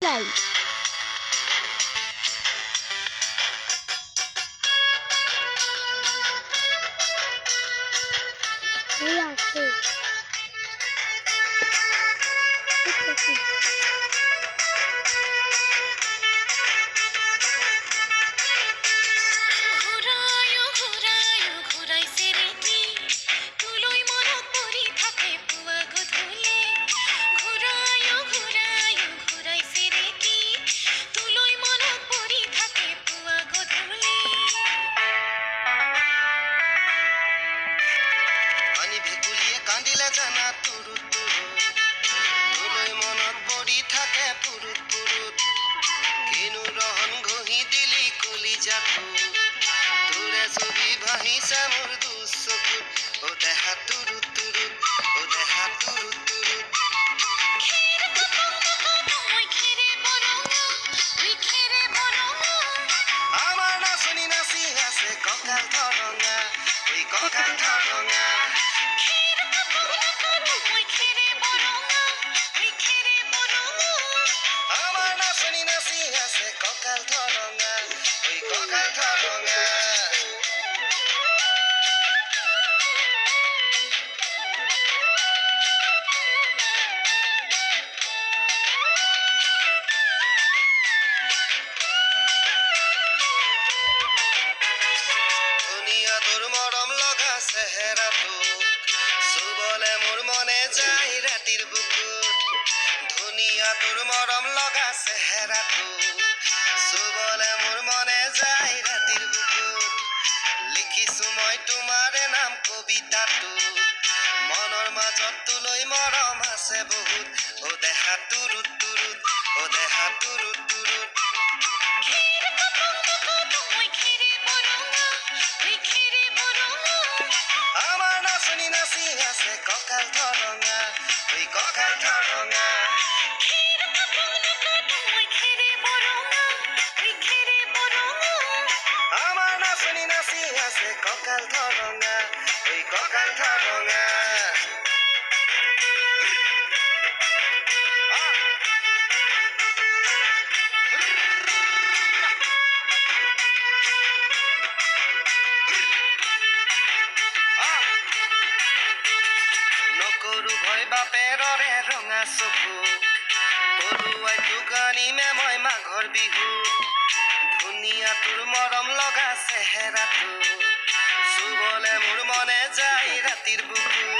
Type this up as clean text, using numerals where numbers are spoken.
যাই এই আছে কান্দিলে জানা তুৰু তুৰু তুলৈ মনত পৰি থাকে পুৰুত পুৰুত কিনো ৰহন ঘঁহি দিলি কলিজাটো তোৰে ছবি ভাহিছে মোৰ দুচকুত ও দেহা তুৰুত তুৰুত ও দেহা তুৰুত তুৰুত আমাৰ নাচনি নাচি আছে কঁকাল ধৰঙা ঐ কঁকাল ধৰঙা আমাৰ নাচনি নাচি আছে কঁকাল ধৰঙা ঐ কঁকাল ধৰঙা ধুনীয়া তোৰ মৰম লগা চেহেৰাটো চুবলে মোৰ মনে যায় ৰাতিৰ বুকুত ধুনীয়া তোৰ মৰম লগা চেহেৰাটো চুবলে মোৰ মনে যায় ৰাতিৰ বুকুত লিখিছো মই তোমাৰে নাম কবিতাটো মনৰ মাজত তোলৈ মৰম আছে বহুত ও দেহা তুৰুত তুৰুত ও দেহা তুৰুত তুৰুত আমাৰ নাচনি নাচি আছে কঁকাল ধৰঙা ঐ কঁকাল ধৰঙা আমাৰ নাচনি নাচি আছে কঁকাল ধৰঙা ঐ কঁকাল ধৰঙা নকৰো ভয় বাপেৰৰে ৰঙা চকু পৰুৱাই দোকানীমে মই মাঘৰ বিহু ধুনীয়া তোৰ মৰম লগা চেহেৰাটো চুবলে মোৰ মনে যায় ৰাতিৰ বুকুত